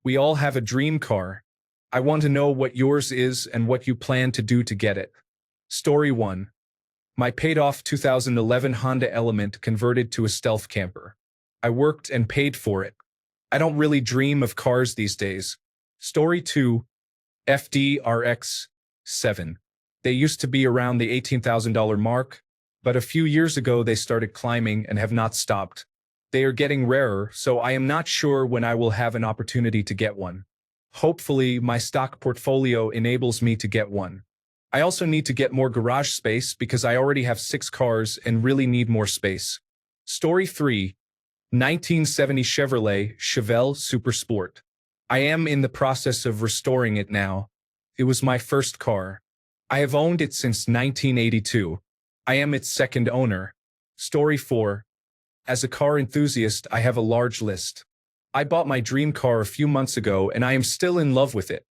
We all have a dream car. I want to know what yours is and what you plan to do to get it. Story 1. My paid-off 2011 Honda Element converted to a stealth camper. I worked and paid for it. I don't really dream of cars these days. Story 2. FDRX 7. They used to be around the $18,000 mark, but a few years ago they started climbing and have not stopped. They are getting rarer, so I am not sure when I will have an opportunity to get one. Hopefully, my stock portfolio enables me to get one. I also need to get more garage space because I already have 6 cars and really need more space. Story 3. 1970 Chevrolet Chevelle Super Sport. I am in the process of restoring it now. It was my first car. I have owned it since 1982. I am its second owner. Story 4. As a car enthusiast, I have a large list. I bought my dream car a few months ago and I am still in love with it.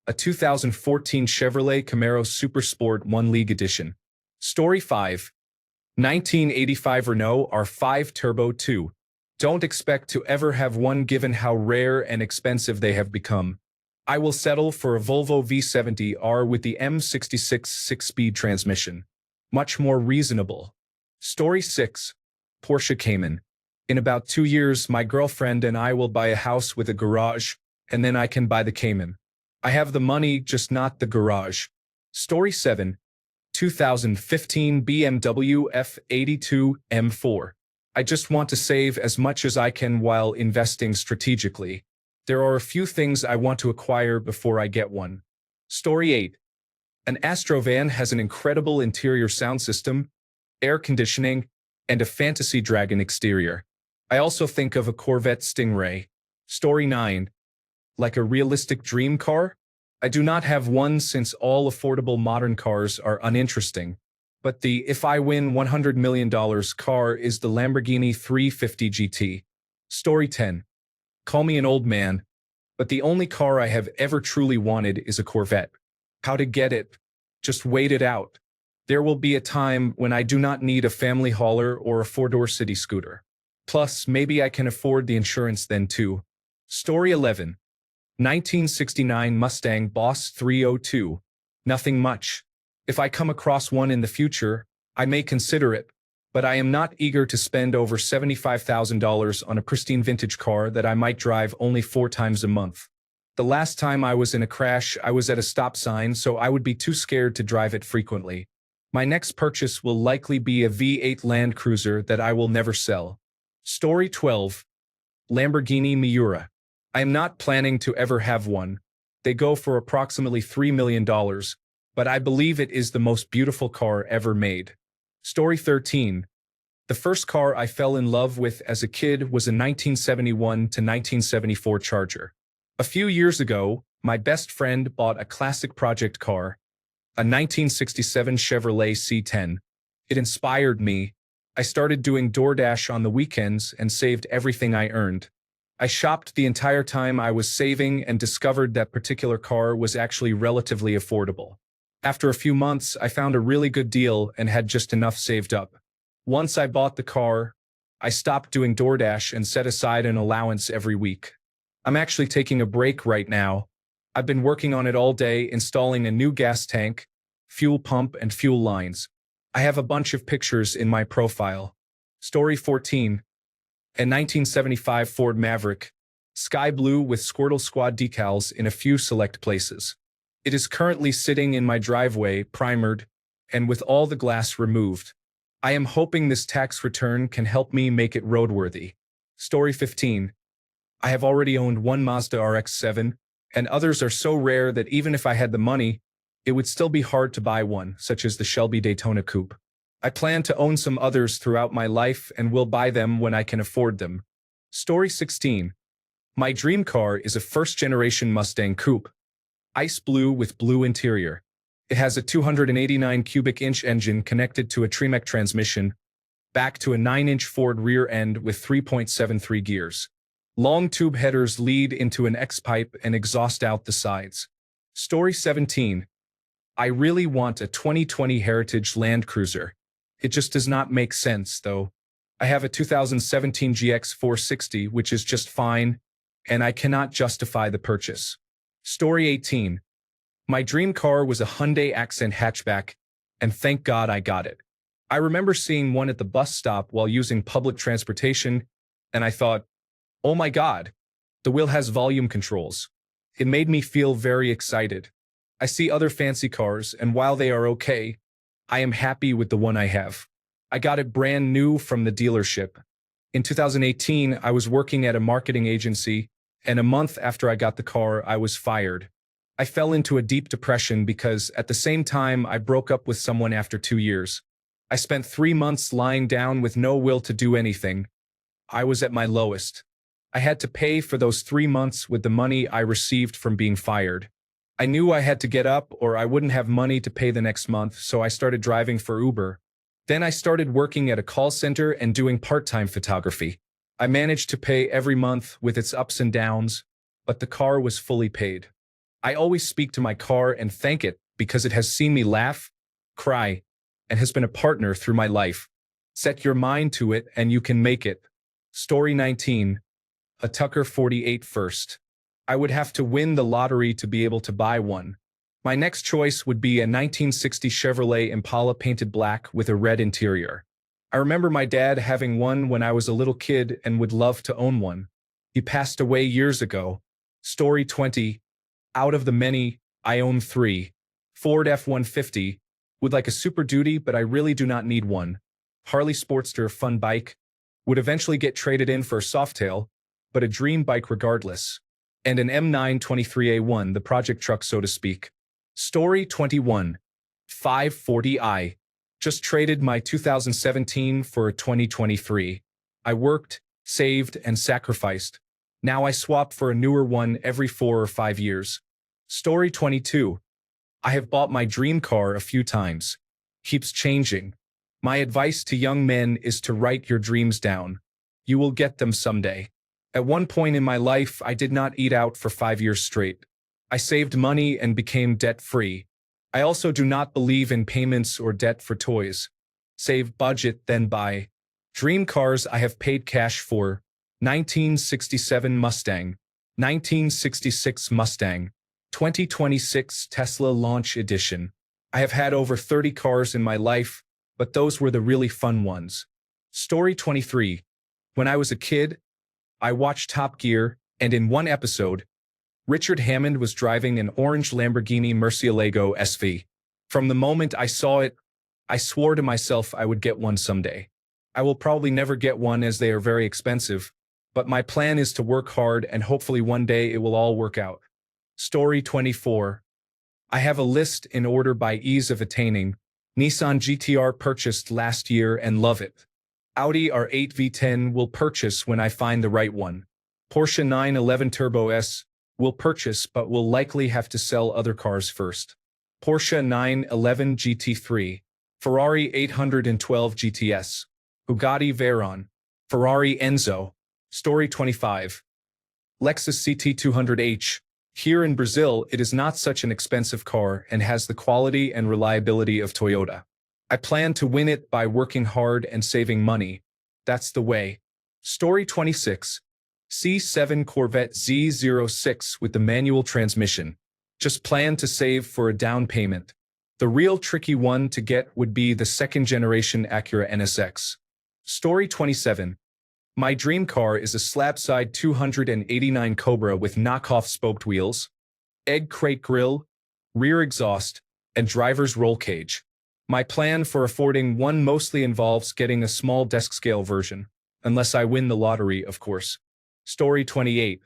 A 2014 Chevrolet Camaro Super Sport 1 League Edition. Story 5. 1985 Renault R5 Turbo 2. Don't expect to ever have one given how rare and expensive they have become. I will settle for a Volvo V70R with the M66 6-speed transmission. Much more reasonable. Story 6. Porsche Cayman. In about 2 years, my girlfriend and I will buy a house with a garage, and then I can buy the Cayman. I have the money, just not the garage. Story 7. 2015 BMW F82 M4. I just want to save as much as I can while investing strategically. There are a few things I want to acquire before I get one. Story 8. An Astrovan has an incredible interior sound system, air conditioning, and a Fantasy Dragon exterior. I also think of a Corvette Stingray. Story 9. Like a realistic dream car? I do not have one since all affordable modern cars are uninteresting. But the if I win $100 million car is the Lamborghini 350 GT. Story 10. Call me an old man, but the only car I have ever truly wanted is a Corvette. How to get it? Just wait it out. There will be a time when I do not need a family hauler or a 4-door city scooter. Plus, maybe I can afford the insurance then too. Story 11. 1969 Mustang Boss 302. Nothing much. If I come across one in the future, I may consider it, but I am not eager to spend over $75,000 on a pristine vintage car that I might drive only 4 times a month. The last time I was in a crash, I was at a stop sign, so I would be too scared to drive it frequently. My next purchase will likely be a V8 Land Cruiser that I will never sell. Story 12. Lamborghini Miura. I am not planning to ever have one. They go for approximately $3 million, but I believe it is the most beautiful car ever made. Story 13. The first car I fell in love with as a kid was a 1971 to 1974 Charger. A few years ago, my best friend bought a classic project car, a 1967 Chevrolet C10. It inspired me. I started doing DoorDash on the weekends and saved everything I earned. I shopped the entire time I was saving and discovered that particular car was actually relatively affordable. After a few months, I found a really good deal and had just enough saved up. Once I bought the car, I stopped doing DoorDash and set aside an allowance every week. I'm actually taking a break right now. I've been working on it all day, installing a new gas tank, fuel pump, and fuel lines. I have a bunch of pictures in my profile. Story 14. A 1975 Ford Maverick, sky blue with Squirtle Squad decals in a few select places. It is currently sitting in my driveway, primered, and with all the glass removed. I am hoping this tax return can help me make it roadworthy. Story 15. I have already owned one Mazda RX-7, and others are so rare that even if I had the money, it would still be hard to buy one, such as the Shelby Daytona Coupe. I plan to own some others throughout my life and will buy them when I can afford them. Story 16. My dream car is a first-generation Mustang Coupe. Ice blue with blue interior. It has a 289 cubic inch engine connected to a Tremec transmission, back to a 9-inch Ford rear end with 3.73 gears. Long tube headers lead into an X-pipe and exhaust out the sides. Story 17. I really want a 2020 Heritage Land Cruiser. It just does not make sense, though. I have a 2017 GX 460, which is just fine, and I cannot justify the purchase. Story 18. My dream car was a Hyundai Accent hatchback, and thank God I got it. I remember seeing one at the bus stop while using public transportation, and I thought, oh my God, the wheel has volume controls. It made me feel very excited. I see other fancy cars, and while they are okay, I am happy with the one I have. I got it brand new from the dealership. In 2018, I was working at a marketing agency, and a month after I got the car, I was fired. I fell into a deep depression because at the same time I broke up with someone after 2 years. I spent 3 months lying down with no will to do anything. I was at my lowest. I had to pay for those 3 months with the money I received from being fired. I knew I had to get up or I wouldn't have money to pay the next month, so I started driving for Uber. Then I started working at a call center and doing part-time photography. I managed to pay every month with its ups and downs, but the car was fully paid. I always speak to my car and thank it because it has seen me laugh, cry, and has been a partner through my life. Set your mind to it and you can make it. Story 19. A Tucker 48 first. I would have to win the lottery to be able to buy one. My next choice would be a 1960 Chevrolet Impala painted black with a red interior. I remember my dad having one when I was a little kid and would love to own one. He passed away years ago. Story 20. Out of the many, I own 3. Ford F-150. Would like a Super Duty, but I really do not need one. Harley Sportster fun bike. Would eventually get traded in for a Softail, but a dream bike regardless. And an M923A1, the project truck so to speak. Story 21. 540i. Just traded my 2017 for a 2023. I worked, saved, and sacrificed. Now I swap for a newer one every 4 or 5 years. Story 22. I have bought my dream car a few times. Keeps changing. My advice to young men is to write your dreams down. You will get them someday. At one point in my life, I did not eat out for 5 years straight. I saved money and became debt-free. I also do not believe in payments or debt for toys. Save budget, then buy. Dream cars I have paid cash for. 1967 Mustang. 1966 Mustang. 2026 Tesla Launch Edition. I have had over 30 cars in my life, but those were the really fun ones. Story 23. When I was a kid, I watched Top Gear, and in one episode, Richard Hammond was driving an orange Lamborghini Murcielago SV. From the moment I saw it, I swore to myself I would get one someday. I will probably never get one as they are very expensive, but my plan is to work hard and hopefully one day it will all work out. Story 24. I have a list in order by ease of attaining. Nissan GT-R purchased last year and love it. Audi R8 V10 will purchase when I find the right one. Porsche 911 Turbo S will purchase but will likely have to sell other cars first. Porsche 911 GT3. Ferrari 812 GTS. Bugatti Veyron. Ferrari Enzo. Story 25. Lexus CT200H. Here in Brazil, it is not such an expensive car and has the quality and reliability of Toyota. I plan to win it by working hard and saving money. That's the way. Story 26. C7 Corvette Z06 with the manual transmission. Just plan to save for a down payment. The real tricky one to get would be the second-generation Acura NSX. Story 27. My dream car is a slab-side 289 Cobra with knockoff spoked wheels, egg crate grille, rear exhaust, and driver's roll cage. My plan for affording one mostly involves getting a small desk-scale version, unless I win the lottery, of course. Story 28.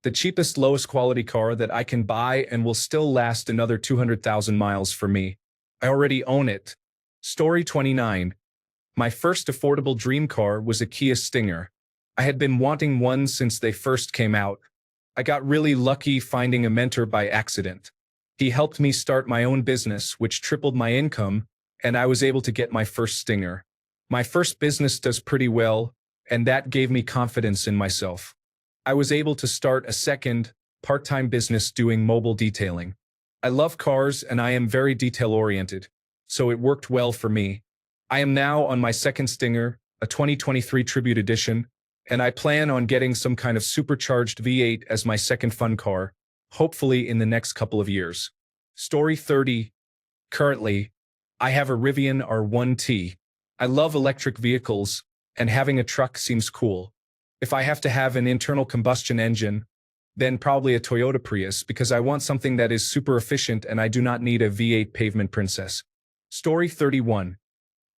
The cheapest, lowest quality car that I can buy and will still last another 200,000 miles for me. I already own it. Story 29. My first affordable dream car was a Kia Stinger. I had been wanting one since they first came out. I got really lucky finding a mentor by accident. He helped me start my own business, which tripled my income, and I was able to get my first Stinger. My first business does pretty well, and that gave me confidence in myself. I was able to start a second, part-time business doing mobile detailing. I love cars and I am very detail-oriented, so it worked well for me. I am now on my second Stinger, a 2023 Tribute Edition, and I plan on getting some kind of supercharged V8 as my second fun car, hopefully in the next couple of years. Story 30. Currently, I have a Rivian R1T. I love electric vehicles, and having a truck seems cool. If I have to have an internal combustion engine, then probably a Toyota Prius because I want something that is super efficient and I do not need a V8 pavement princess. Story 31.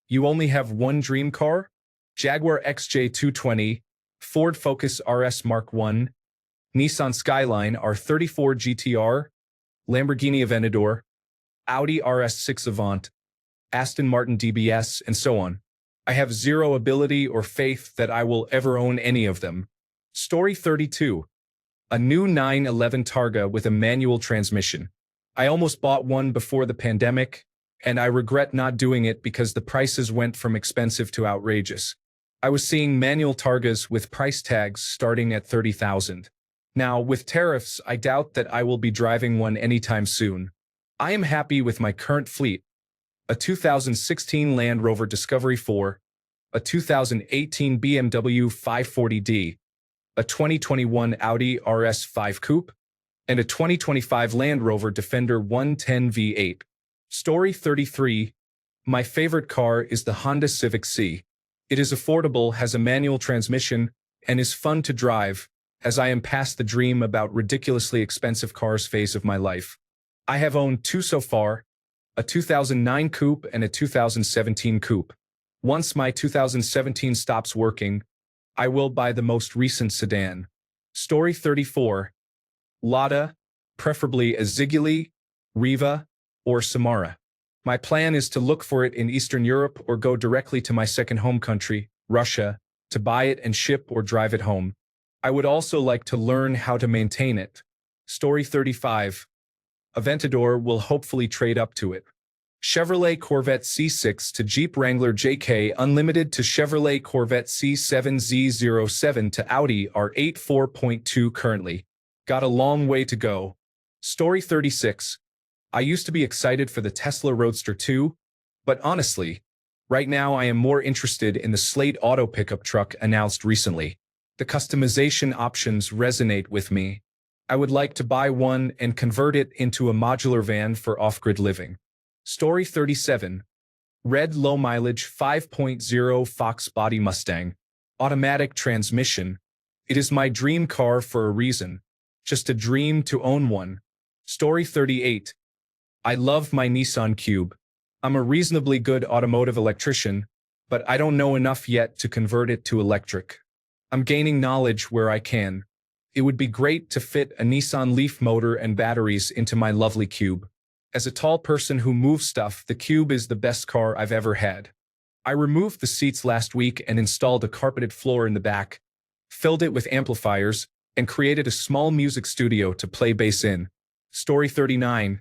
You only have one dream car? Jaguar XJ220, Ford Focus RS Mark I, Nissan Skyline R34 GTR, Lamborghini Aventador, Audi RS6 Avant, Aston Martin DBS, and so on. I have zero ability or faith that I will ever own any of them. Story 32. A new 911 Targa with a manual transmission. I almost bought one before the pandemic, and I regret not doing it because the prices went from expensive to outrageous. I was seeing manual Targas with price tags starting at $30,000. Now, with tariffs, I doubt that I will be driving one anytime soon. I am happy with my current fleet. A 2016 Land Rover Discovery 4, a 2018 BMW 540d, a 2021 Audi RS5 Coupe, and a 2025 Land Rover Defender 110 V8. Story 33. My favorite car is the Honda Civic C. It is affordable, has a manual transmission, and is fun to drive, as I am past the dream about ridiculously expensive cars phase of my life. I have owned two so far, a 2009 Coupe and a 2017 Coupe. Once my 2017 stops working, I will buy the most recent sedan. Story 34. Lada, preferably a Ziguli, Riva, or Samara. My plan is to look for it in Eastern Europe or go directly to my second home country, Russia, to buy it and ship or drive it home. I would also like to learn how to maintain it. Story 35. Aventador will hopefully trade up to it. Chevrolet Corvette C6 to Jeep Wrangler JK Unlimited to Chevrolet Corvette C7Z07 to Audi R8 4.2 currently. Got a long way to go. Story 36. I used to be excited for the Tesla Roadster 2, but honestly, right now I am more interested in the Slate Auto pickup truck announced recently. The customization options resonate with me. I would like to buy one and convert it into a modular van for off-grid living. Story 37. Red low-mileage 5.0 Fox Body Mustang. Automatic transmission. It is my dream car for a reason. Just a dream to own one. Story 38. I love my Nissan Cube. I'm a reasonably good automotive electrician, but I don't know enough yet to convert it to electric. I'm gaining knowledge where I can. It would be great to fit a Nissan Leaf motor and batteries into my lovely Cube. As a tall person who moves stuff, the Cube is the best car I've ever had. I removed the seats last week and installed a carpeted floor in the back, filled it with amplifiers, and created a small music studio to play bass in. Story 39.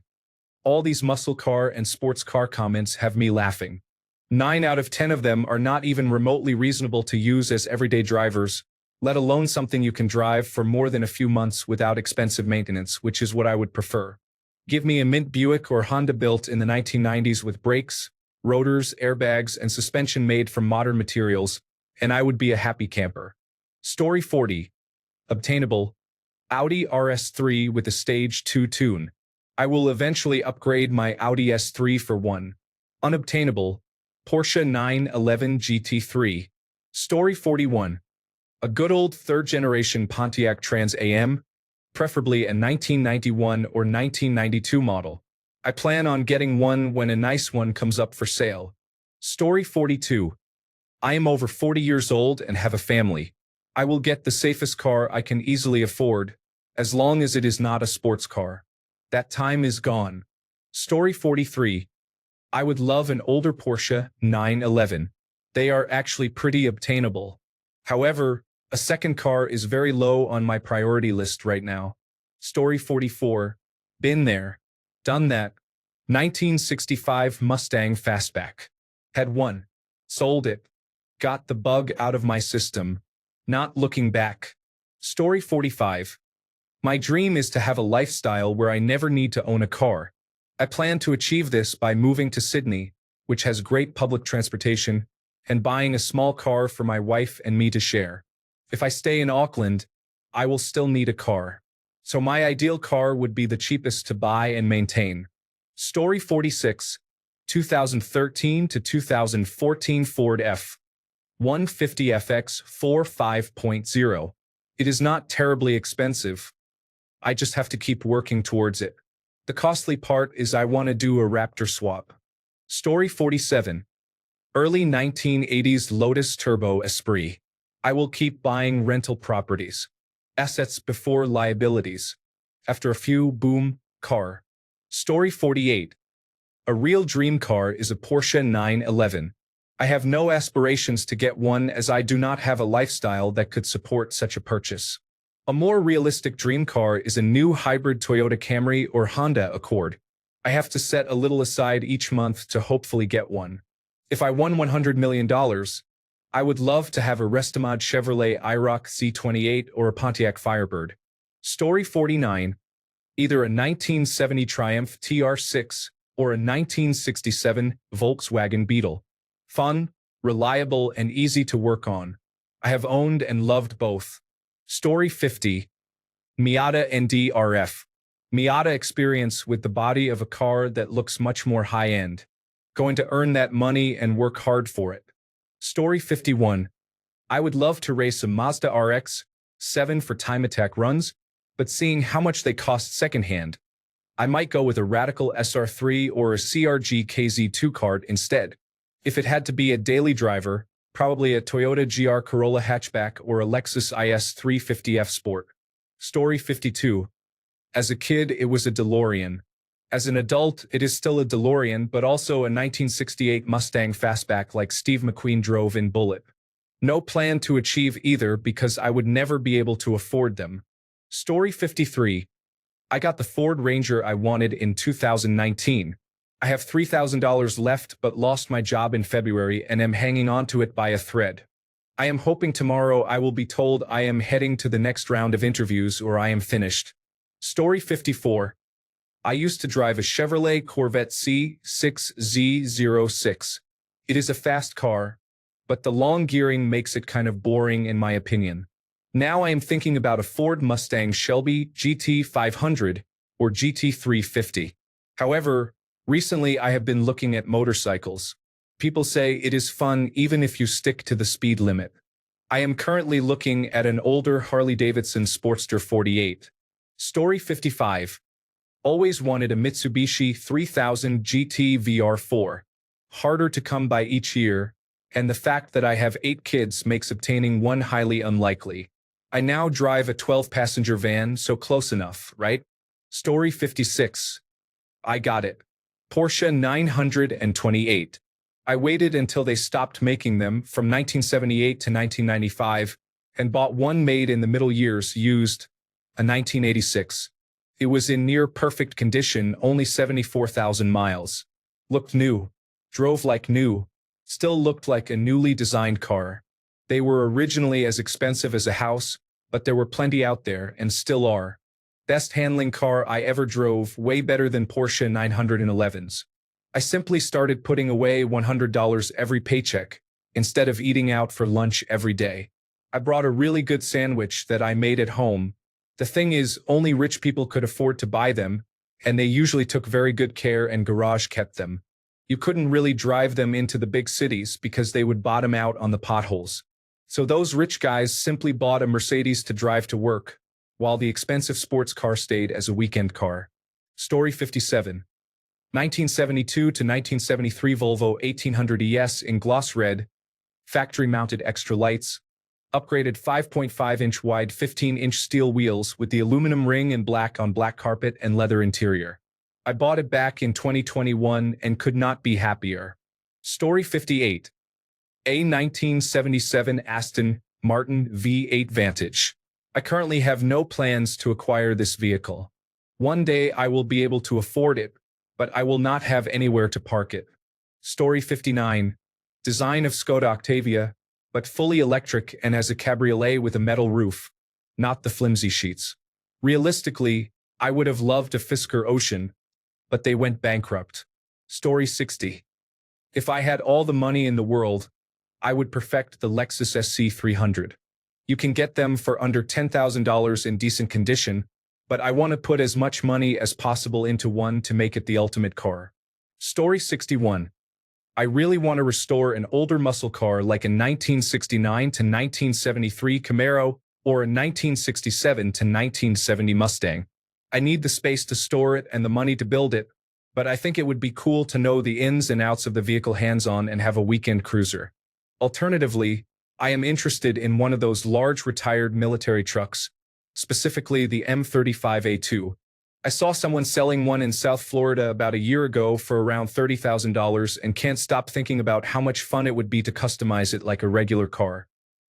All these muscle car and sports car comments have me laughing. 9 out of 10 of them are not even remotely reasonable to use as everyday drivers, let alone something you can drive for more than a few months without expensive maintenance, which is what I would prefer. Give me a Mint Buick or Honda built in the 1990s with brakes, rotors, airbags, and suspension made from modern materials, and I would be a happy camper. Story 40. Obtainable. Audi RS3 with a Stage 2 tune. I will eventually upgrade my Audi S3 for one. Unobtainable. Porsche 911 GT3. Story 41. A good old third-generation Pontiac Trans Am, preferably a 1991 or 1992 model. I plan on getting one when a nice one comes up for sale. Story 42. I am over 40 years old and have a family. I will get the safest car I can easily afford, as long as it is not a sports car. That time is gone. Story 43. I would love an older Porsche 911. They are actually pretty obtainable. However, a second car is very low on my priority list right now. Story 44. Been there. Done that. 1965 Mustang Fastback. Had one. Sold it. Got the bug out of my system. Not looking back. Story 45. My dream is to have a lifestyle where I never need to own a car. I plan to achieve this by moving to Sydney, which has great public transportation, and buying a small car for my wife and me to share. If I stay in Auckland, I will still need a car. So my ideal car would be the cheapest to buy and maintain. Story 46, 2013 to 2014 Ford F-150 FX 5.0. It is not terribly expensive. I just have to keep working towards it. The costly part is I want to do a Raptor swap. Story 47, early 1980s Lotus Turbo Esprit. I will keep buying rental properties. Assets before liabilities. After a few, boom, car. Story 48. A real dream car is a Porsche 911. I have no aspirations to get one as I do not have a lifestyle that could support such a purchase. A more realistic dream car is a new hybrid Toyota Camry or Honda Accord. I have to set a little aside each month to hopefully get one. If I won $100 million, I would love to have a Restamod Chevrolet IROC C28 or a Pontiac Firebird. Story 49. Either a 1970 Triumph TR6 or a 1967 Volkswagen Beetle. Fun, reliable, and easy to work on. I have owned and loved both. Story 50. Miata ND-RF. Miata experience with the body of a car that looks much more high-end. Going to earn that money and work hard for it. Story 51. I would love to race a Mazda RX-7 for time attack runs, but seeing how much they cost secondhand, I might go with a Radical SR3 or a CRG KZ2 kart instead. If it had to be a daily driver, probably a Toyota GR Corolla hatchback or a Lexus IS 350F Sport. Story 52. As a kid, it was a DeLorean. As an adult, it is still a DeLorean, but also a 1968 Mustang Fastback like Steve McQueen drove in Bullitt. No plan to achieve either because I would never be able to afford them. Story 53. I got the Ford Ranger I wanted in 2019. I have $3,000 left but lost my job in February and am hanging on to it by a thread. I am hoping tomorrow I will be told I am heading to the next round of interviews or I am finished. Story 54. I used to drive a Chevrolet Corvette C6Z06. It is a fast car, but the long gearing makes it kind of boring in my opinion. Now I am thinking about a Ford Mustang Shelby GT500 or GT350. However, recently I have been looking at motorcycles. People say it is fun even if you stick to the speed limit. I am currently looking at an older Harley-Davidson Sportster 48. Story 55. Always wanted a Mitsubishi 3000 GT VR4. Harder to come by each year, and the fact that I have 8 kids makes obtaining one highly unlikely. I now drive a 12-passenger van, so close enough, right? Story 56. I got it. Porsche 928. I waited until they stopped making them from 1978 to 1995 and bought one made in the middle years used, a 1986. It was in near perfect condition, only 74,000 miles. Looked new. Drove like new. Still looked like a newly designed car. They were originally as expensive as a house, but there were plenty out there and still are. Best handling car I ever drove, way better than Porsche 911s. I simply started putting away $100 every paycheck, instead of eating out for lunch every day. I brought a really good sandwich that I made at home. The thing is, only rich people could afford to buy them, and they usually took very good care and garage kept them. You couldn't really drive them into the big cities because they would bottom out on the potholes. So those rich guys simply bought a Mercedes to drive to work, while the expensive sports car stayed as a weekend car. Story 57. 1972 to 1973 Volvo 1800 ES in gloss red, factory-mounted extra lights, upgraded 5.5-inch wide 15-inch steel wheels with the aluminum ring and black on black carpet and leather interior. I bought it back in 2021 and could not be happier. Story 58. A 1977 Aston Martin V8 Vantage. I currently have no plans to acquire this vehicle. One day I will be able to afford it, but I will not have anywhere to park it. Story 59. Design of Skoda Octavia, but fully electric and as a cabriolet with a metal roof, not the flimsy sheets. Realistically, I would have loved a Fisker Ocean, but they went bankrupt. Story 60. If I had all the money in the world, I would perfect the Lexus SC300. You can get them for under $10,000 in decent condition, but I want to put as much money as possible into one to make it the ultimate car. Story 61. I really want to restore an older muscle car like a 1969 to 1973 Camaro or a 1967 to 1970 Mustang. I need the space to store it and the money to build it, but I think it would be cool to know the ins and outs of the vehicle hands-on and have a weekend cruiser. Alternatively, I am interested in one of those large retired military trucks, specifically the M35A2. I saw someone selling one in South Florida about a year ago for around $30,000 and can't stop thinking about how much fun it would be to customize it like a regular car.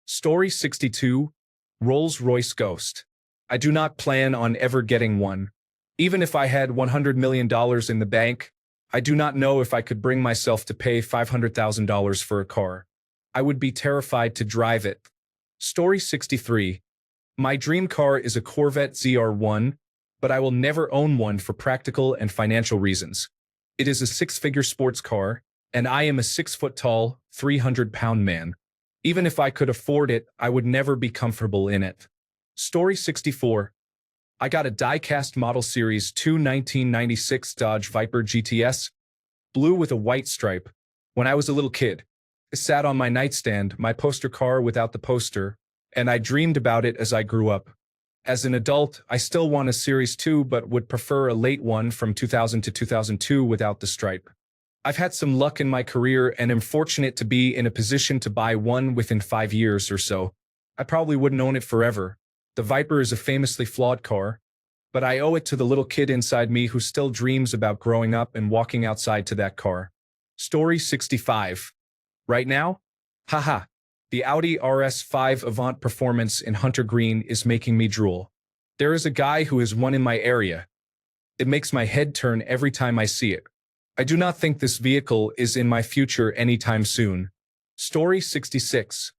Story 62. Rolls-Royce Ghost. I do not plan on ever getting one. Even if I had $100 million in the bank, I do not know if I could bring myself to pay $500,000 for a car. I would be terrified to drive it. Story 63. My dream car is a Corvette ZR1, but I will never own one for practical and financial reasons. It is a six-figure sports car, and I am a 6-foot-tall, 300-pound man. Even if I could afford it, I would never be comfortable in it. Story 64. I got a die-cast Model Series 2 1996 Dodge Viper GTS, blue with a white stripe, when I was a little kid. It sat on my nightstand, my poster car without the poster, and I dreamed about it as I grew up. As an adult, I still want a Series 2 but would prefer a late one from 2000 to 2002 without the stripe. I've had some luck in my career and am fortunate to be in a position to buy one within 5 years or so. I probably wouldn't own it forever. The Viper is a famously flawed car, but I owe it to the little kid inside me who still dreams about growing up and walking outside to that car. Story 65. Right now? Haha. The Audi RS5 Avant Performance in Hunter Green is making me drool. There is a guy who is one in my area. It makes my head turn every time I see it. I do not think this vehicle is in my future anytime soon. Story 66.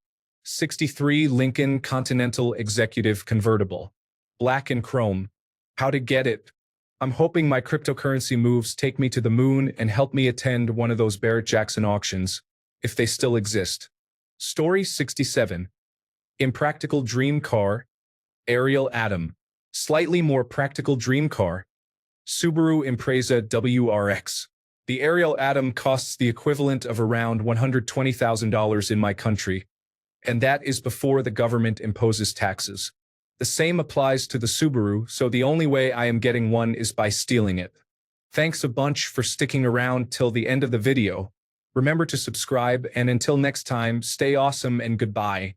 63 Lincoln Continental Executive Convertible. Black and chrome. How to get it? I'm hoping my cryptocurrency moves take me to the moon and help me attend one of those Barrett-Jackson auctions, if they still exist. Story 67. Impractical dream car. Ariel Atom. Slightly more practical dream car. Subaru Impreza WRX. The Ariel Atom costs the equivalent of around $120,000 in my country, and that is before the government imposes taxes. The same applies to the Subaru, so the only way I am getting one is by stealing it. Thanks a bunch for sticking around till the end of the video. Remember to subscribe, and until next time, stay awesome and goodbye.